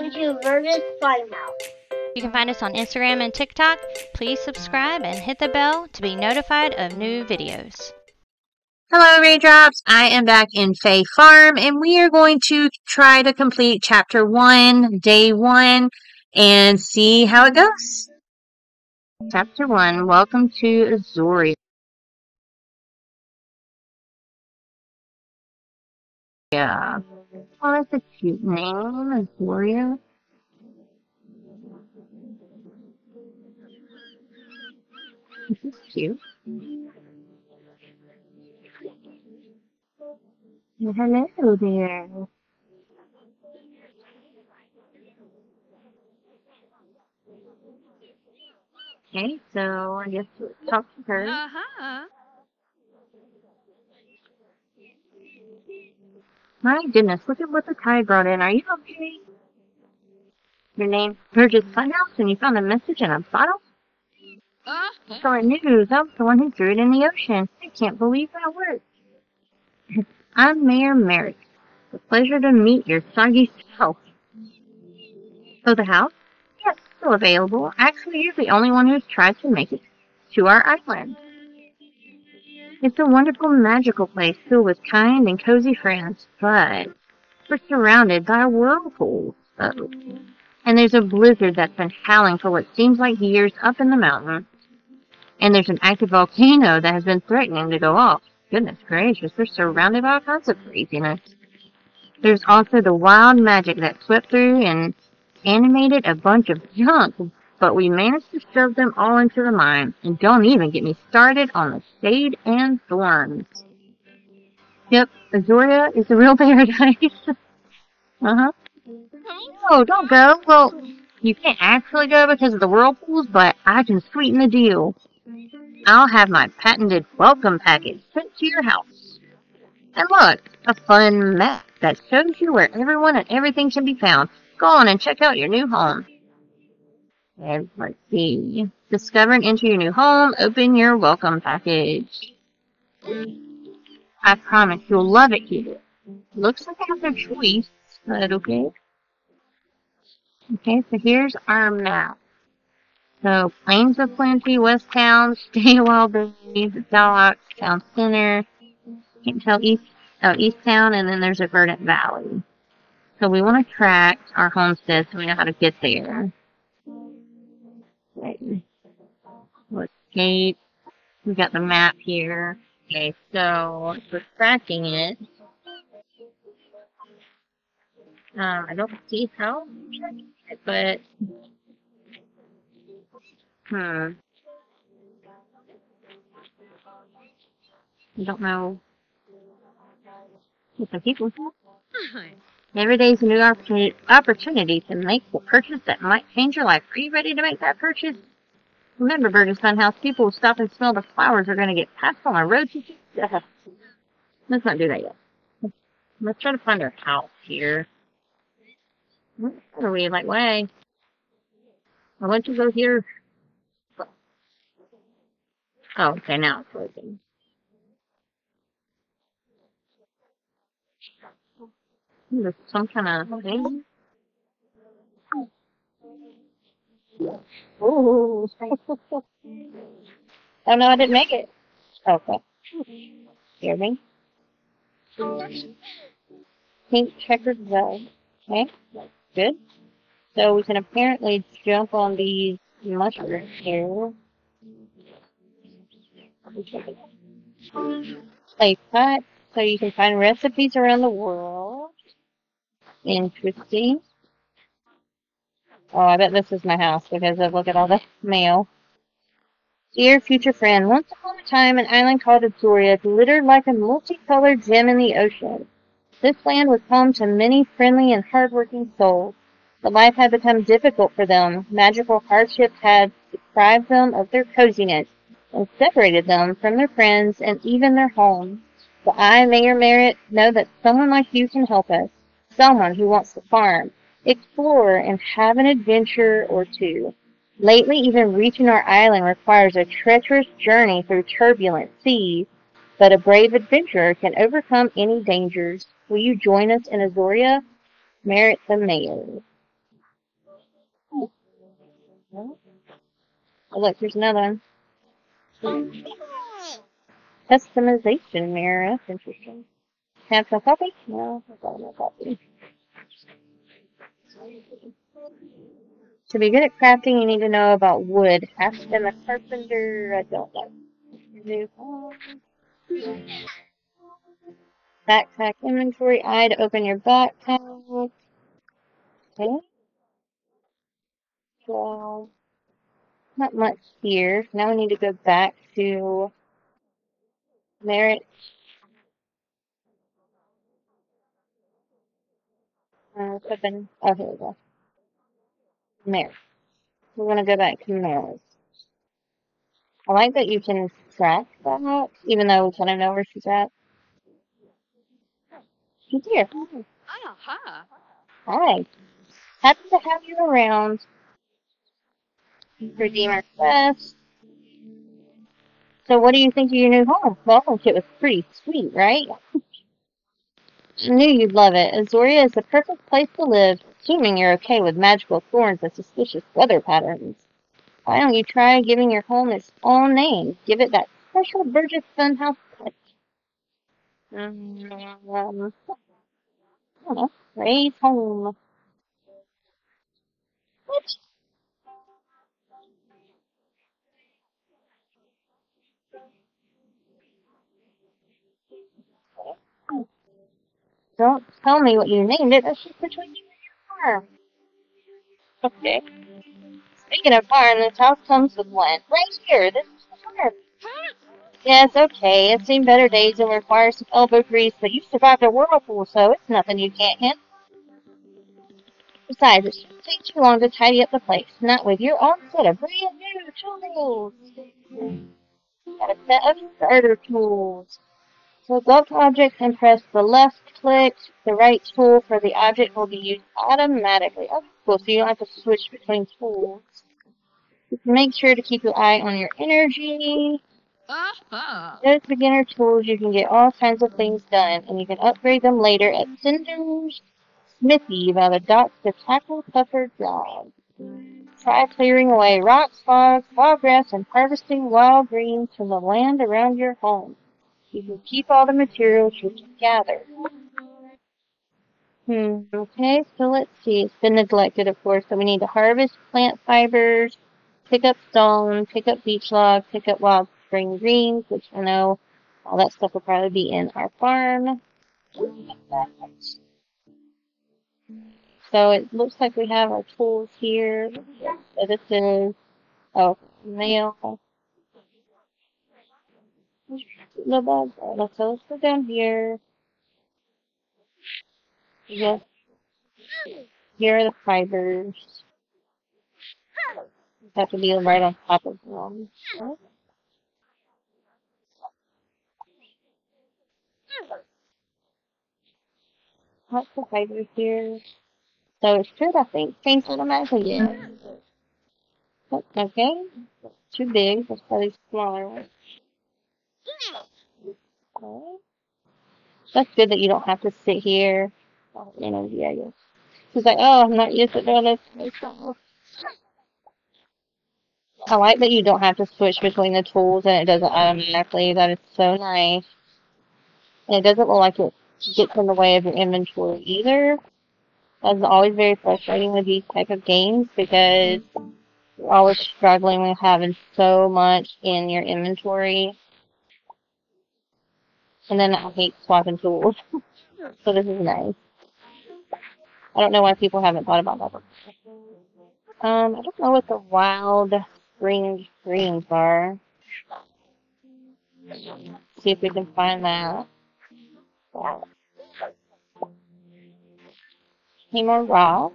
welcome to Burgess Farmhouse. You can find us on Instagram and TikTok. Please subscribe and hit the bell to be notified of new videos. Hello, Raindrops. I am back in Fae Farm, and we are going to try to complete Chapter 1, Day 1, and see how it goes. Chapter 1, Welcome to Azoria. Yeah. Oh, that's a cute name, Azoria. This is cute. Hello there. Okay, so I guess we'll talk to her. My goodness, look at what the tide brought in. Are you okay? Your name's Burgess Funhouse, and you found a message in a bottle? I saw the news. I was the one who threw it in the ocean. I can't believe that worked. I'm Mayor Merritt. It's a pleasure to meet your soggy self. So the house? Yes, still available. Actually, you're the only one who's tried to make it to our island. It's a wonderful, magical place filled with kind and cozy friends, but we're surrounded by whirlpools. And there's a blizzard that's been howling for what seems like years up in the mountain. And there's an active volcano that has been threatening to go off. Goodness gracious, we're surrounded by all kinds of craziness. There's also the wild magic that swept through and animated a bunch of junk, but we managed to shove them all into the mine. And don't even get me started on the shade and thorns. Yep, Azoria is a real paradise. Uh-huh. No, don't go. Well, you can't actually go because of the whirlpools, but I can sweeten the deal. I'll have my patented welcome package sent to your house. And look, a fun map that shows you where everyone and everything can be found. Go on and check out your new home. And let's see. Discover and enter your new home. Open your welcome package. I promise you'll love it here. Looks like I have no choice, but okay. Okay, so here's our map. So, Plains of Plenty, West Town, Staywell Bay, the Docks, Town Center, can't tell East Town, and then there's a Verdant Valley. So we want to track our homestead so we know how to get there. Okay. Let's escape. We got the map here. Okay, so we're tracking it. I don't see how we're tracking it, but I don't know. Get some people. Every day is a new opportunity to make the purchase that might change your life. Are you ready to make that purchase? Remember, Burgess Funhouse, people who stop and smell the flowers are going to get passed on a road to success. Let's not do that yet. Let's try to find our house here. What are we, like, way? I want to go here. Oh, okay, now it's working. There's some kind of thing. Oh, oh no, I didn't make it. Okay. Hear me? Pink checkered zone. Okay, good. So we can apparently jump on these mushrooms here. Play pot, so you can find recipes around the world. Interesting. Oh, I bet this is my house because of look at all the mail. Dear future friend, once upon a time an island called Azoria glittered like a multicolored gem in the ocean. This land was home to many friendly and hardworking souls. But life had become difficult for them. Magical hardships had deprived them of their coziness and separated them from their friends and even their home. But I, Mayor Merritt, know that someone like you can help us. Someone who wants to farm, explore, and have an adventure or two. Lately, even reaching our island requires a treacherous journey through turbulent seas, but a brave adventurer can overcome any dangers. Will you join us in Azoria? Merritt the Mayor. Oh, look, here's another one. Customization mirror. That's interesting. Have some coffee? No, I've got no coffee. To be good at crafting, you need to know about wood. Ask them a carpenter. I don't know. New home. Backpack inventory. I to open your backpack. Okay. So, not much here. Now we need to go back to Merit. Flipping. Oh, here we go. Merit. We're going to go back to Merit. I like that you can track that, even though we kind of know where she's at. She's here. Hi. Happy to have you around. Redeemer Quest. So what do you think of your new home? Well, it was pretty sweet, right? I knew you'd love it. Azoria is the perfect place to live, assuming you're okay with magical thorns and suspicious weather patterns. Why don't you try giving your home its own name? Give it that special Burgess Funhouse touch. I don't know. Raise home. What? Don't tell me what you named it. That's just between you and your farm. Okay. Speaking of farm, this house comes with one. Right here. This is the farm. Yeah, it's okay. I've seen better days and requires some elbow grease, but you survived a whirlpool, so it's nothing you can't handle. Besides, it shouldn't take too long to tidy up the place. Not with your own set of brand new tools. Got a set of starter tools. So go to objects and press the left click. The right tool for the object will be used automatically. Oh, cool. So you don't have to switch between tools. Just make sure to keep your eye on your energy. Those beginner tools, you can get all kinds of things done, and you can upgrade them later at Cinder's Smithy by the docks to tackle tougher jobs. Try clearing away rocks, fogs, sawgrass, and harvesting wild greens from the land around your home. You can keep all the materials you can gather. Okay, so let's see. It's been neglected, of course, so we need to harvest plant fibers, pick up stone, pick up beach logs, pick up wild spring greens, which I know all that stuff will probably be in our farm. So it looks like we have our tools here. So this is, mail. No bugs. So let's go down here. Yes, here are the fibers. Have to be right on top of them. Lots of fibers here. So it should, I think, change automatically. Yeah. Okay. Too big. Let's try these smaller ones. Okay. That's good that you don't have to sit here. Oh, energy, I guess. She's like, oh, I'm not used to doing this. I like that you don't have to switch between the tools and it doesn't automatically. That is so nice. And it doesn't look like it gets in the way of your inventory either. That's always very frustrating with these type of games because you're always struggling with having so much in your inventory. And then I hate swapping tools. So this is nice. I don't know why people haven't thought about that before. I don't know what the wild spring greens are. See if we can find that. Any more raw?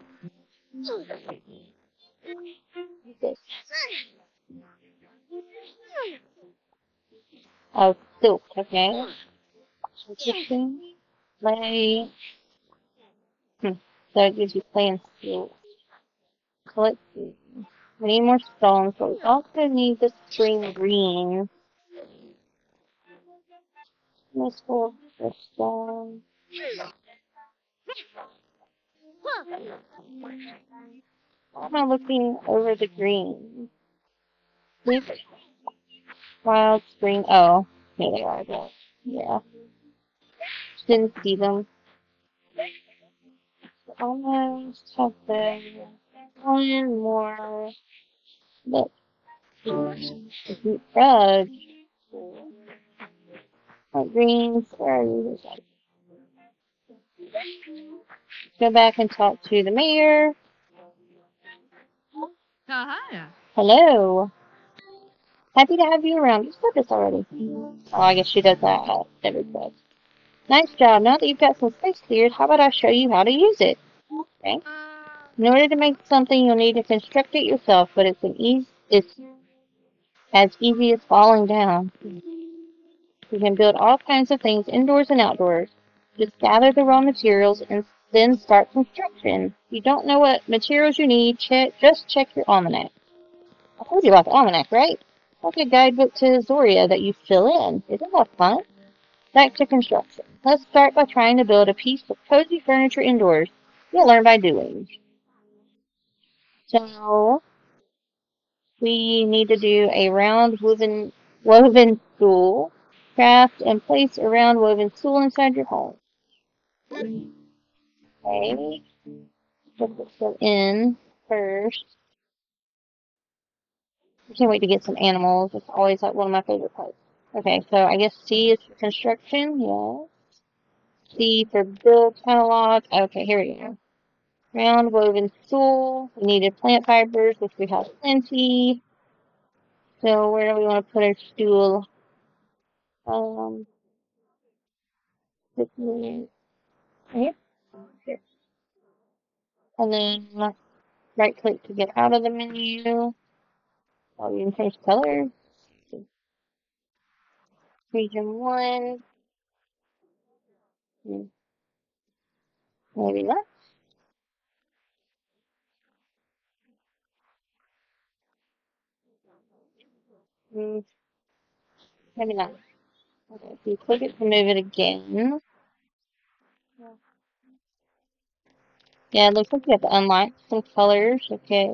Oh, silk, okay. Interesting. Play. So it gives you play and silk. So let's see. We need more stones, but we also need the spring green. Let's go for stone. Why am I looking over the green? Sleep. Wild spring. Oh, here they are. Yeah. Didn't see them. Almost have them. One more. Look. Frog. Greens. Where are you? Go back and talk to the mayor. Hello. Happy to have you around. You said this already. Oh, I guess she does that at every place. Nice job. Now that you've got some space cleared, how about I show you how to use it? Okay. In order to make something, you'll need to construct it yourself, but it's as easy as falling down. You can build all kinds of things indoors and outdoors. Just gather the raw materials and then start construction. If you don't know what materials you need, just check your almanac. I told you about the almanac, right? Like a guidebook to Zoria that you fill in. Isn't that fun? Back to construction. Let's start by trying to build a piece of cozy furniture indoors. You'll learn by doing. So, we need to do a round woven stool. Craft and place a round woven stool inside your home. Okay. Put this one in first. I can't wait to get some animals. It's always like one of my favorite parts. Okay, so I guess C is for construction. Yes. C for build catalog. Okay, here we go. Round woven stool. We needed plant fibers, which we have plenty. So where do we want to put our stool? Right here. And then right click to get out of the menu. Oh, you can change color. Region 1. Maybe not. Maybe not. Okay, so you click it to move it again. Yeah, it looks like you have to unlock some colors. Okay.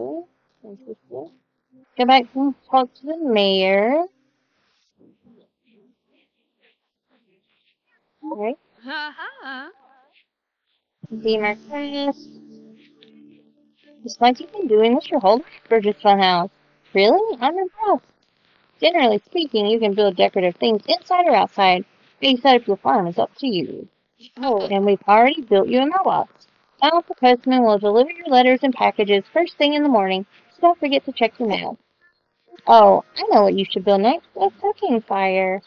Interesting. Go back and talk to the mayor. Alright. Be my class. Just like you've been doing this your whole life, Burgess Funhouse. Really? I'm impressed. Generally speaking, you can build decorative things inside or outside. How you set up your farm is up to you. Oh, and we've already built you a mailbox. Now the postman will deliver your letters and packages first thing in the morning, so don't forget to check your mail. Oh, I know what you should build next. A cooking fire.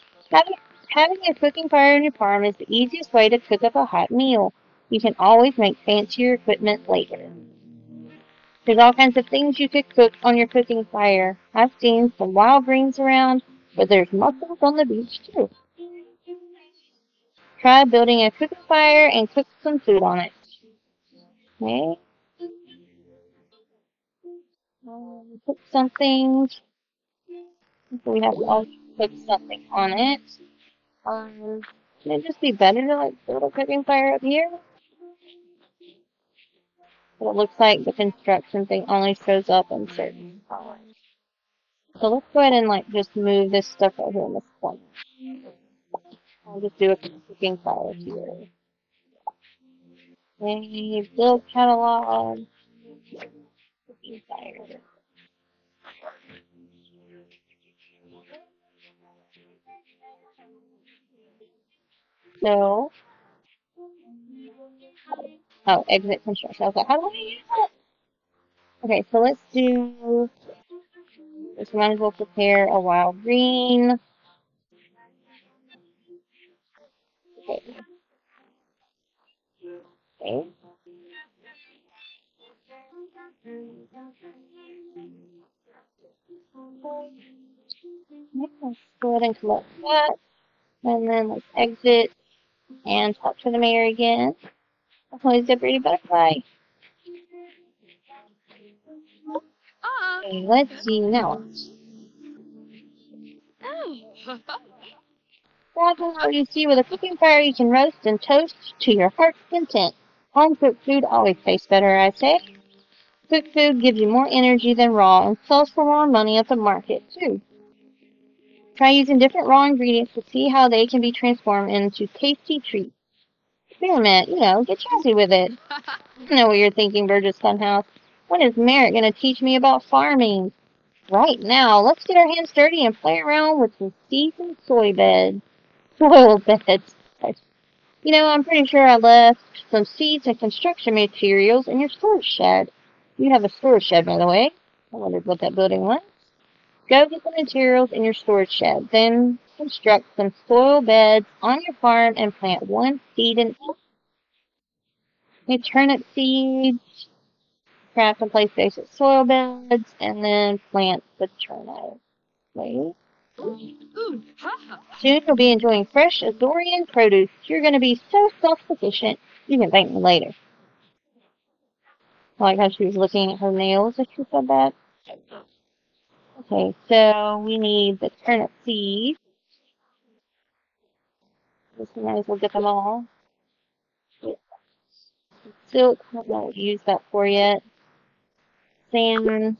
Having a cooking fire in your farm is the easiest way to cook up a hot meal. You can always make fancier equipment later. There's all kinds of things you could cook on your cooking fire. I've seen some wild greens around, but there's mussels on the beach too. Try building a cooking fire and cook some food on it. Okay. Cook something. So we have to all cook something on it. It'd just be better to like build a cooking fire up here. But it looks like the construction thing only shows up in certain colors. So let's go ahead and like just move this stuff over in this corner. I'll just do a cooking fire here. Okay, build catalog. Cooking fire. So, oh, exit construction. I was like, how do I use it? Okay, so let's do, this might as well prepare a wild green. Okay. Okay. Let's go ahead and collect that. And then let's exit and talk to the mayor again. Always a pretty butterfly. Okay, let's see now. Gradually, what you see with a cooking fire, you can roast and toast to your heart's content. Home cooked food always tastes better, I say. Cooked food gives you more energy than raw and sells for more money at the market, too. Try using different raw ingredients to see how they can be transformed into tasty treats. Experiment, get jazzy with it. I know what you're thinking, Burgess Funhouse. When is Merritt going to teach me about farming? Right now, let's get our hands dirty and play around with some seeds and soil beds. I'm pretty sure I left some seeds and construction materials in your storage shed. You have a storage shed, by the way. I wondered what that building was. Go get the materials in your storage shed. Then construct some soil beds on your farm and plant one seed in each. Turnip seeds, craft and place basic soil beds, and then plant the turnip. Wait. Soon you'll be enjoying fresh Azorian produce. You're going to be so self-sufficient. You can thank me later. I like how she was looking at her nails as she said that. Okay, so we need the turnip seeds. Just might as well get them all. Silk, I won't use that for yet. Sand,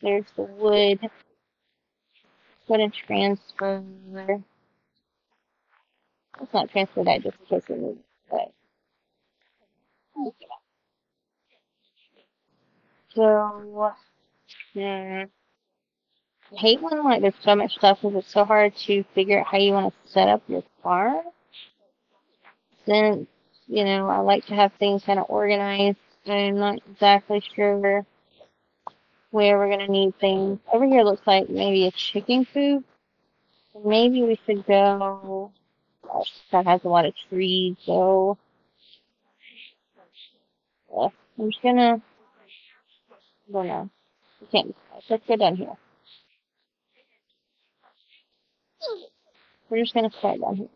there's the wood. Go and transfer. Let's not transfer that just in case we need it. So, I hate when there's so much stuff because it's so hard to figure out how you want to set up your farm. Since, I like to have things kind of organized. I'm not exactly sure where we're going to need things. Over here looks like maybe a chicken coop. Maybe we should go. That has a lot of trees, so I'm just gonna. I don't know. We can't decide. Let's go down here. We're just gonna start down here.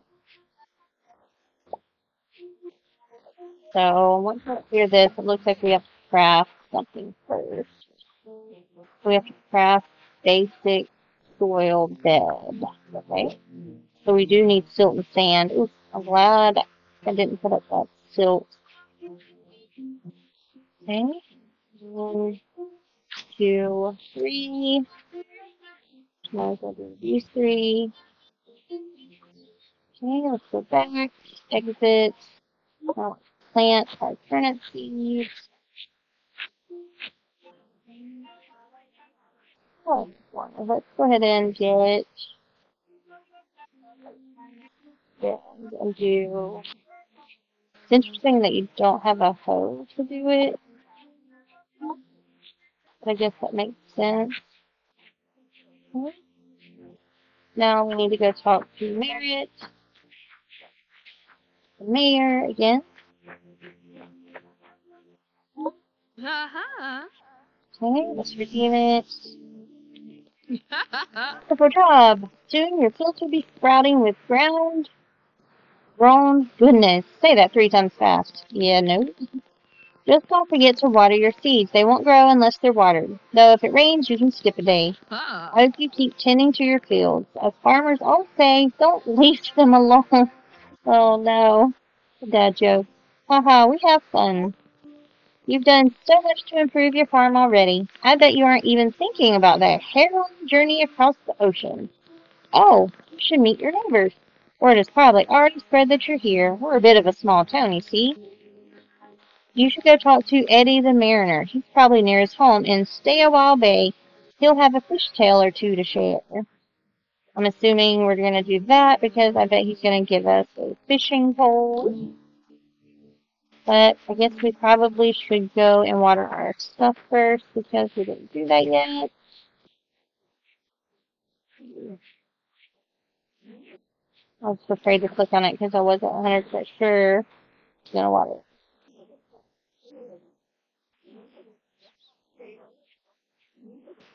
So once we clear this, it looks like we have to craft something first. So we have to craft basic soil bed. Okay. So we do need silt and sand. Ooh, I'm glad I didn't put up that silt. Okay. 1, 2, 3. Might as well do these 3. Okay, let's go back. Exit. Now plant our turnip seeds. Oh, let's go ahead and get and do. It's interesting that you don't have a hoe to do it, but I guess that makes sense. Okay. Now we need to go talk to Merritt, the mayor again. Okay, let's redeem it. Wonderful job. Soon your fields will be sprouting with grown. Goodness, say that 3 times fast. Yeah, no. Just don't forget to water your seeds. They won't grow unless they're watered. Though if it rains, you can skip a day. I hope you keep tending to your fields. As farmers always say, don't leave them alone. Oh no. Dad joke. Haha, we have fun. You've done so much to improve your farm already. I bet you aren't even thinking about that harrowing journey across the ocean. Oh, you should meet your neighbors. Word has probably already spread that you're here. We're a bit of a small town, you see. You should go talk to Eddie the Mariner. He's probably near his home in Stay-a-While Bay. He'll have a fishtail or 2 to share. I'm assuming we're going to do that because I bet he's going to give us a fishing pole. But I guess we probably should go and water our stuff first because we didn't do that yet. I was afraid to click on it because I wasn't 100% sure it's going to water.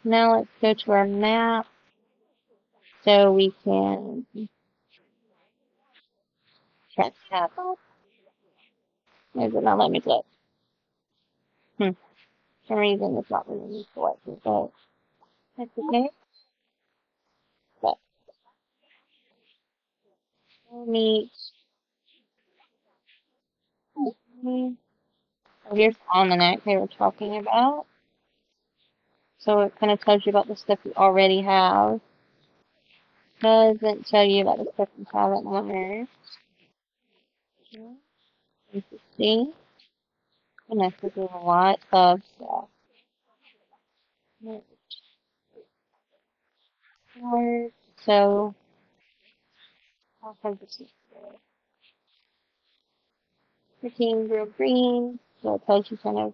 Now let's go to our map so we can check that out. Maybe not let me click. For some reason it's not really me selected, but that's okay. But we'll meet. Oh, here's the almanac they were talking about. So it kind of tells you about the stuff you already have. Doesn't tell you about the stuff you haven't learned. Interesting. Goodness, this is a lot of stuff. So, all kinds of stuff. Freaking real green. So it tells you kind of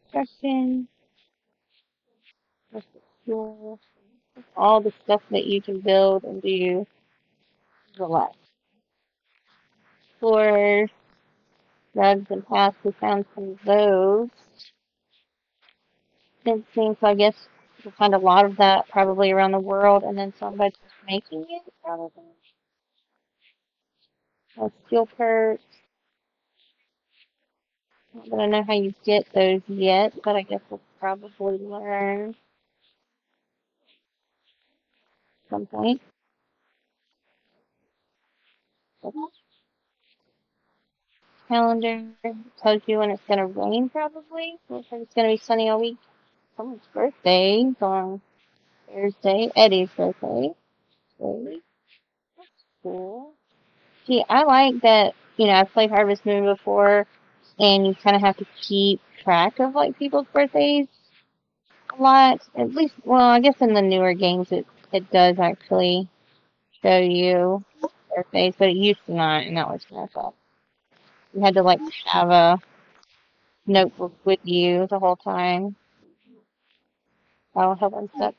instruction. All the stuff that you can build and do. Relax. Floors, rugs, and paths. We found some of those. Fencing, so I guess you'll find a lot of that probably around the world, and then somebody's making it probably. Steel parts. I don't know how you get those yet, but I guess we'll probably learn at some point. Calendar tells you when it's going to rain probably. Looks like it's going to be sunny all week. Someone's birthday is on Thursday. Eddie's birthday. That's cool. See, I like that, I've played Harvest Moon before, and you kind of have to keep track of, like, people's birthdays a lot. At least, well, I guess in the newer games it does actually show you birthdays, but it used to not, and that was messed up. You had to, like, have a notebook with you the whole time. Oh, hold on a sec.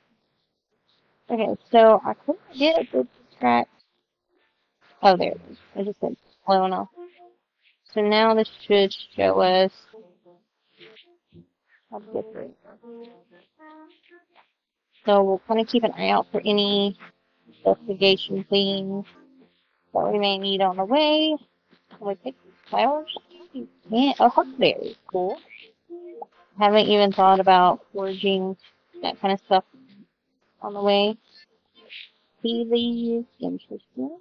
Okay, so I couldn't get the track. Oh, there it is. I just said blowing off. So now this should show us how to get through. So we'll kind of keep an eye out for any investigation things that we may need on the way. Can we pick these flowers? Yeah, a huckleberry. Cool. Haven't even thought about foraging that kind of stuff on the way. Tea leaves. Interesting.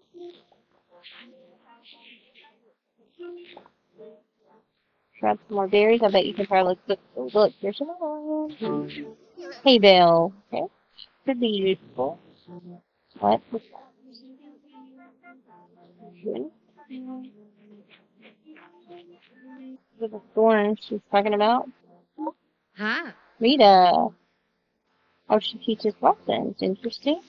Grab some more berries. I bet you can probably cook. Oh, look, there's another one. Hay bale. Okay. Could be useful. What? With the thorns she's talking about. Rita. Oh, she teaches lessons. Interesting.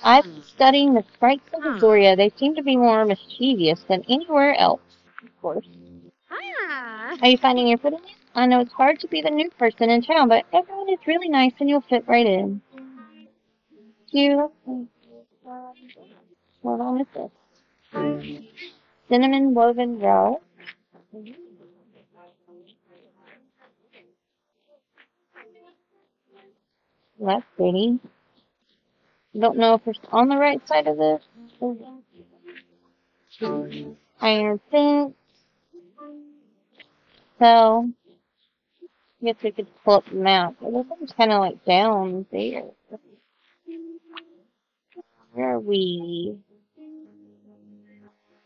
I've been studying the sprites of Azoria. They seem to be more mischievous than anywhere else, of course. Are you finding your footing? I know it's hard to be the new person in town, but everyone is really nice and you'll fit right in. You. What on is this? Cinnamon woven row. That's pretty. Don't know if it's on the right side of this. Iron fence. So, I guess we could pull up the map. It looks kind of like down there. Where are we?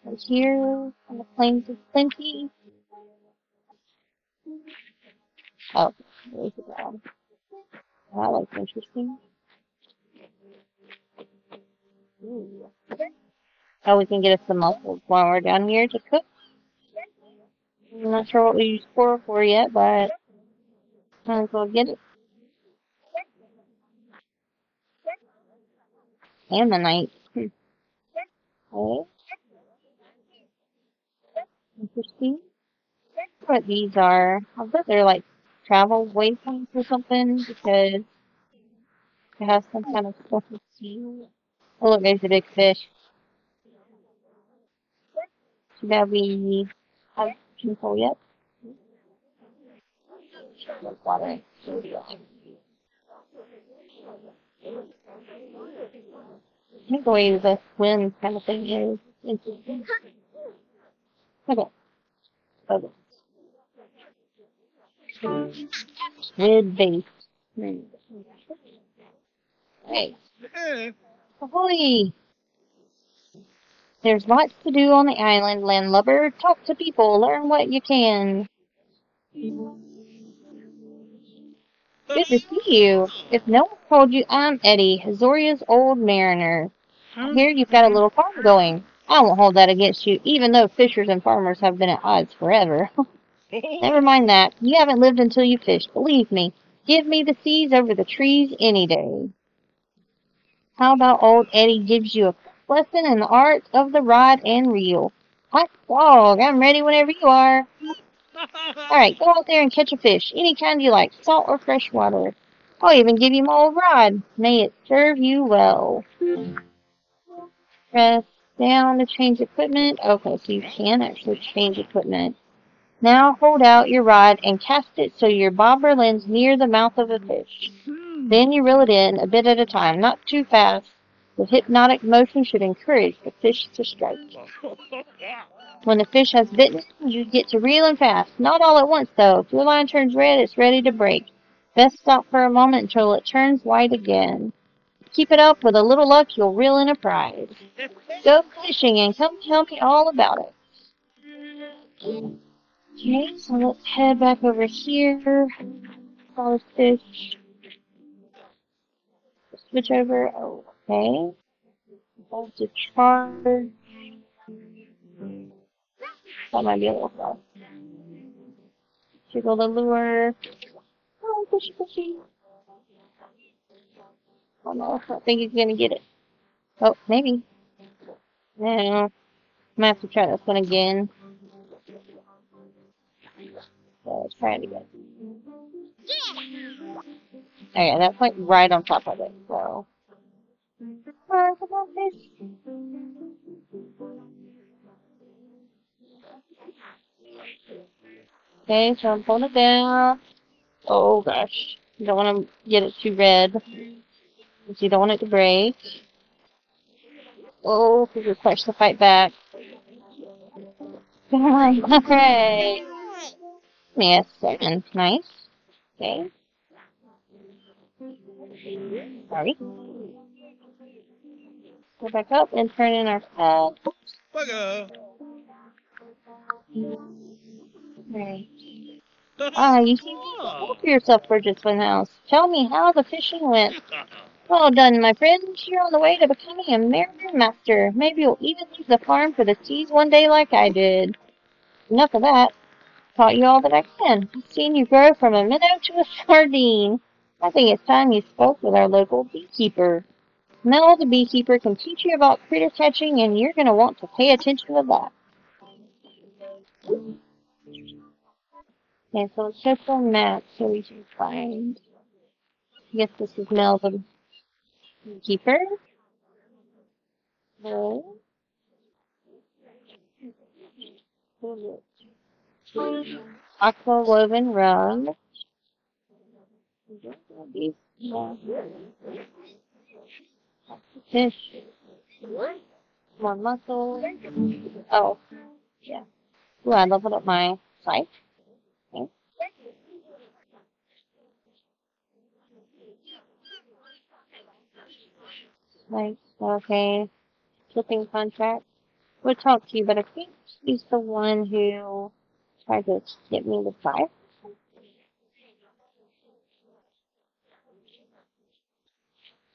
Right here on the plains of plenty. Oh, there's the ground. That looks interesting. Ooh. Oh, we can get us some mussels while we're down here to cook. I'm not sure what we use coral for yet, but might as well get it. Ammonite. Okay. Interesting. What these are. I bet they're like travel waypoints or something because it has some kind of stuff to see. Oh, look, there's a big fish. Too bad we have control yet. Water. I think the way the swim kind of thing is interesting. Okay. Okay. Squid bait. Hey. Ahoy! There's lots to do on the island, landlubber. Talk to people, learn what you can. Good to see you. If no one told you, I'm Eddie, Azoria's old mariner. I hear you've got a little farm going. I won't hold that against you, even though fishers and farmers have been at odds forever. Never mind that. You haven't lived until you fished. Believe me. Give me the seas over the trees any day. How about old Eddie gives you a lesson in the art of the rod and reel? Hot dog. I'm ready whenever you are. All right, go out there and catch a fish, any kind you like, salt or fresh water. I'll even give you my old rod. May it serve you well. Press down to change equipment. Okay, so you can actually change equipment. Now hold out your rod and cast it so your bobber lands near the mouth of a fish. Then you reel it in a bit at a time, not too fast. The hypnotic motion should encourage the fish to strike. When the fish has bitten, you get to reeling fast. Not all at once, though. If your line turns red, it's ready to break. Best stop for a moment until it turns white again. Keep it up. With a little luck, you'll reel in a prize. Go fishing and come tell me all about it. Okay, so let's head back over here. Follow fish. Switch over. Okay. That's to charge. That might be a little fast. Jiggle the lure. Oh, fishy, fishy. Oh no, I don't think he's gonna get it. Oh, maybe. No. I'm gonna have to try this one again. So let's try it again. Okay, that's like right on top of it, so. Alright, come on, fish. Okay, so I'm pulling it down. Oh gosh. You don't want to get it too red. Because you don't want it to break. Oh, because it starts to fight back. Come on, alright. Yes, and nice. Okay. Sorry. Go back up and turn in our head. Okay. You seem to well for yourself, Burgess Funhouse. Tell me how the fishing went. Well done, my friend. You're on the way to becoming a mariner master. Maybe you'll even leave the farm for the seas one day like I did. Enough of that. Taught you all that I can. I've seen you grow from a minnow to a sardine. I think it's time you spoke with our local beekeeper. Mel, the beekeeper, can teach you about critter catching, and you're going to want to pay attention to that. Okay, so let's go for a map so we can find. I guess this is Mel, the beekeeper. No. Aqua woven rug. Fish. More muscle. Oh, yeah. Ooh, I leveled up my sight. Okay. Nice. Okay. Shipping contract. We'll talk to you, but I think he's the one who tried to get me to buy.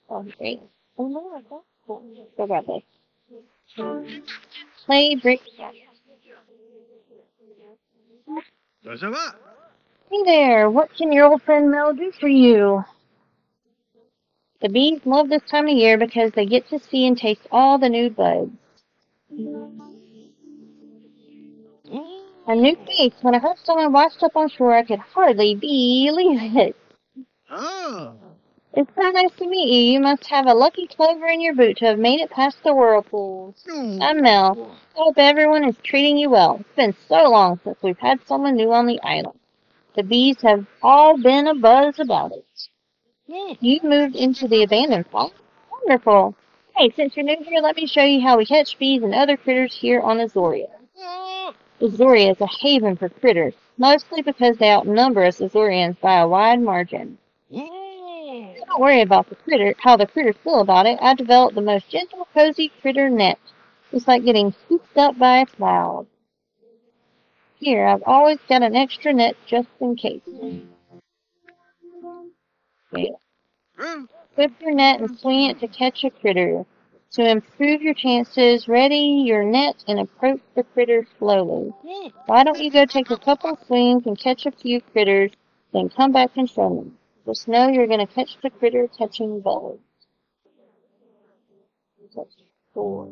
Oh, great. Oh, no, I don't. Go grab this. Play brick. Hey there, what can your old friend Mel do for you? The bees love this time of year because they get to see and taste all the new buds. A new face. When I heard someone washed up on shore, I could hardly believe it. It's so nice to meet you. You must have a lucky clover in your boot to have made it past the whirlpools. I'm Mel. I hope everyone is treating you well. It's been so long since we've had someone new on the island. The bees have all been abuzz about it. You moved into the abandoned farm? Wonderful. Hey, since you're new here, let me show you how we catch bees and other critters here on Azoria. Azoria is a haven for critters, mostly because they outnumber us Azorians by a wide margin. Don't worry about how the critters feel about it. I developed the most gentle, cozy critter net. It's like getting scooped up by a cloud. Here, I've always got an extra net just in case. Okay. Whip your net and swing it to catch a critter. To improve your chances, ready your net and approach the critter slowly. Why don't you go take a couple swings and catch a few critters, then come back and show me. Just know you're going to catch the critter catching bugs. That's 4.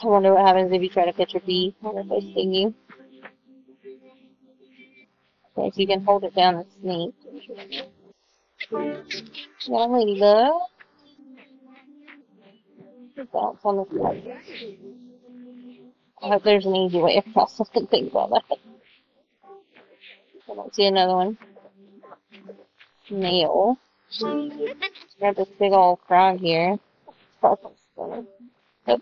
I wonder what happens if you try to catch a bee when if they sting you. Okay, if you can hold it down and sneak. Yeah, ladybug. Bounce on the side. I hope there's an easy way across. I didn't think about that. I don't see another one. Snail. Got this big old frog here. Yep.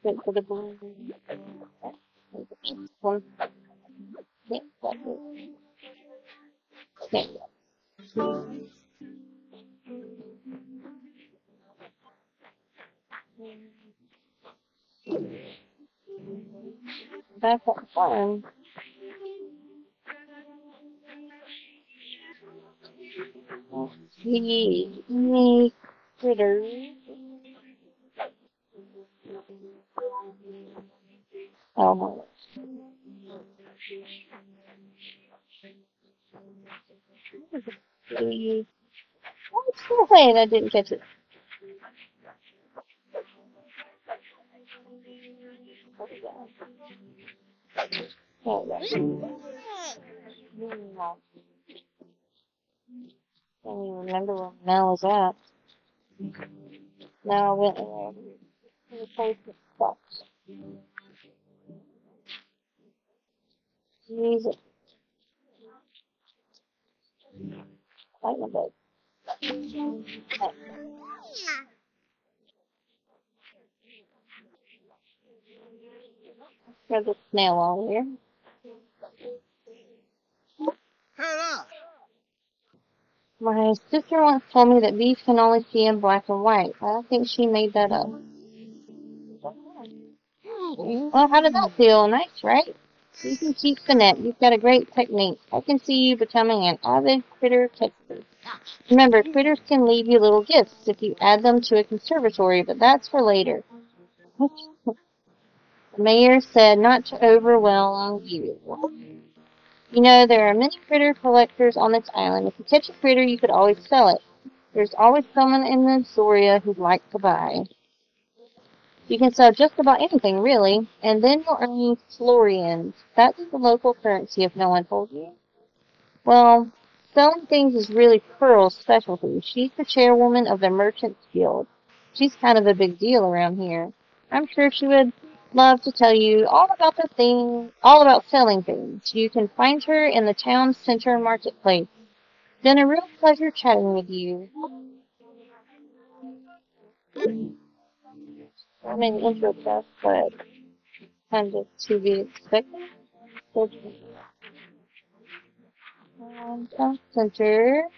Good for the blue. One. Yeah, that's it. Yeah. Back at the farm. See critters. Oh my gosh. What's the way I didn't catch it? Oh, yeah. I don't even remember where Mel was at. Now I went in the place that sucks. Jesus. Like my bed. There's a snail on here. My sister once told me that bees can only see in black and white. I think she made that up. Well, how did that feel? Nice, right? You can keep the net. You've got a great technique. I can see you becoming an avid critter catcher. Remember, critters can leave you little gifts if you add them to a conservatory, but that's for later. The mayor said not to overwhelm you. You know, there are many critter collectors on this island. If you catch a critter, you could always sell it. There's always someone in the Zoria who'd like to buy. You can sell just about anything, really, and then you'll earn florians. That's the local currency if no one told you. Well, selling things is really Pearl's specialty. She's the chairwoman of the Merchants Guild. She's kind of a big deal around here. I'm sure she would love to tell you all about selling things. You can find her in the town center marketplace. Been a real pleasure chatting with you. I mean, intro test, but kind of to be expected. Town center.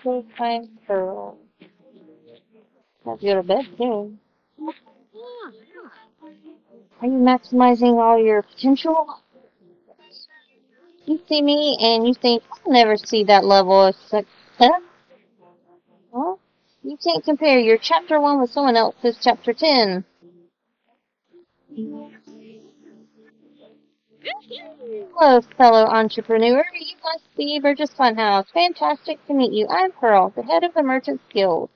Go find Pearl. Have to go to bed soon. Are you maximizing all your potential? You see me and you think, I'll never see that level of success. Well, you can't compare your chapter 1 with someone else's chapter 10. Hello, fellow entrepreneur. You must be Burgess Funhouse. Fantastic to meet you. I'm Pearl, the head of the Merchants Guild.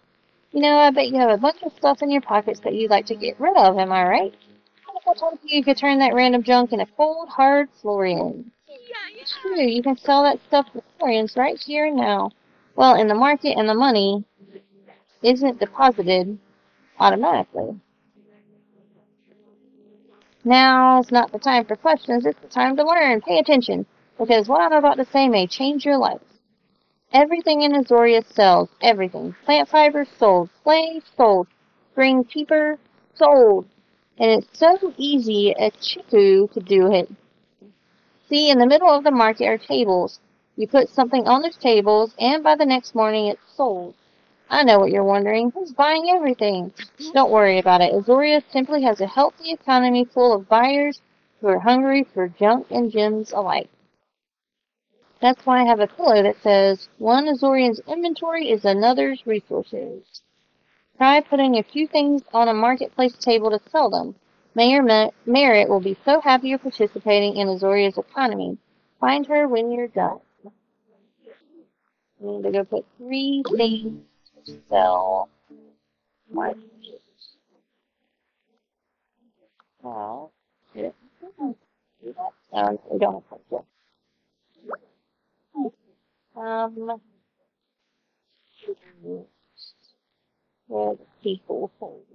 You know, I bet you have a bunch of stuff in your pockets that you'd like to get rid of, am I right? What if I told you you could turn that random junk into cold, hard florian? It's true, you can sell that stuff for florians right here and now. Well, in the market, and the money isn't deposited automatically. Now's not the time for questions, it's the time to learn. Pay attention, because what I'm about to say may change your life. Everything in Azoria sells. Everything. Plant fibers sold. Clay sold. Spring peeper sold. And it's so easy a chiku to do it. See, in the middle of the market are tables. You put something on those tables, and by the next morning it's sold. I know what you're wondering. Who's buying everything? Don't worry about it. Azoria simply has a healthy economy full of buyers who are hungry for junk and gems alike. That's why I have a pillow that says, one Azorian's inventory is another's resources. Try putting a few things on a marketplace table to sell them. Mayor Merritt will be so happy you're participating in Azoria's economy. Find her when you're done. I need to go put 3 things to sell. Oh, yeah. We don't have to. Where the people hold.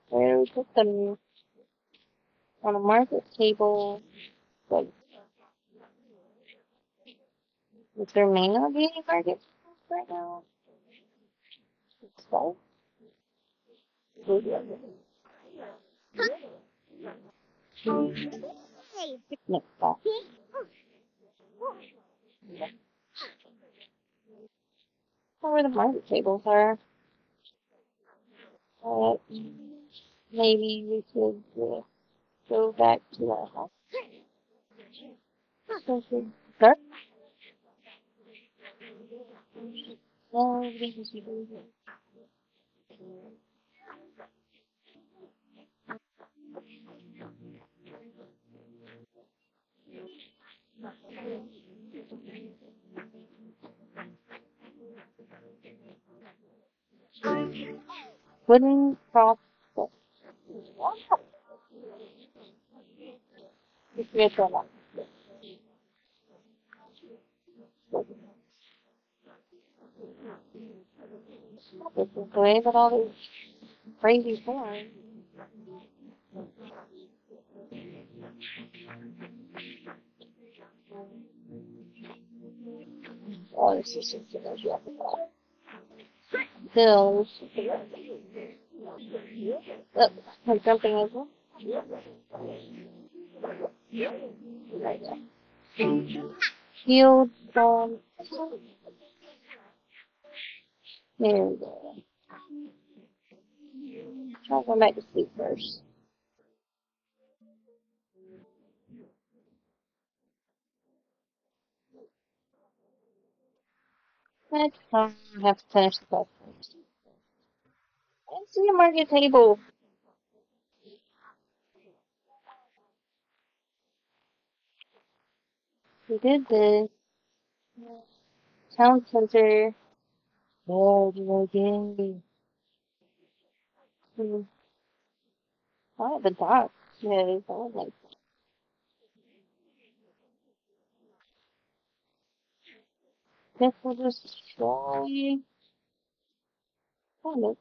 Where we put them on a market table. Like, if there may not be any market tables right now. So, next stop. Where the market tables are. Maybe we could go back to our house. Start. No, we can see wooden cross. It's weird for that. This is the way that all these crazy forms. Oh, this is just a bills. Look, I'm jumping over. Right there. Field from. There we go. Try to go back to sleep first. Next time I have to finish the quest first. I see a market table. We did the town center. Oh, again. Oh, the dock. Yeah, I like. Guess we'll just try. Oh, no.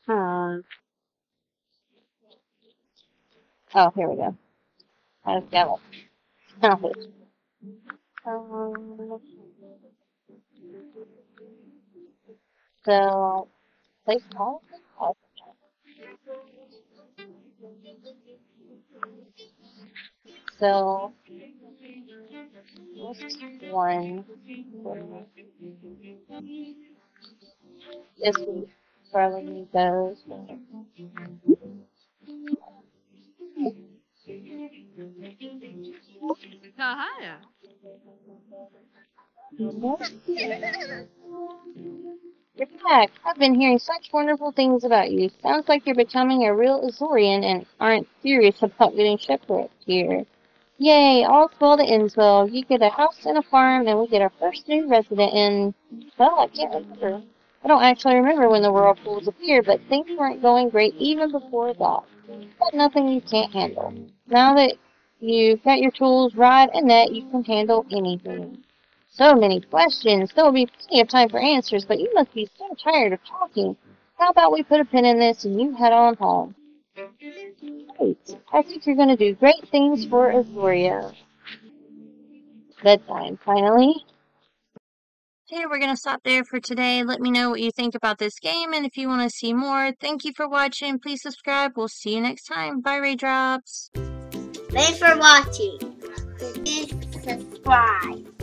Hmm. Oh, here we go. I've got it. Um, so, place call? Oh, so, this one. This is probably goes. You're back. I've been hearing such wonderful things about you. Sounds like you're becoming a real Azorian and aren't serious about getting shipwrecked here. Yay, all's well that ends well. You get a house and a farm, and we get our first new resident in, well, I can't remember. I don't actually remember when the whirlpools appeared, but things weren't going great even before that. But nothing you can't handle. Now that you've got your tools, rod, and net, you can handle anything. So many questions. There will be plenty of time for answers, but you must be so tired of talking. How about we put a pin in this and you head on home? Great. I think you're going to do great things for Azoria. bedtime, finally. Okay, we're going to stop there for today. Let me know what you think about this game, and if you want to see more, thank you for watching. Please subscribe. We'll see you next time. Bye, Raindrops. Thanks for watching. Please subscribe.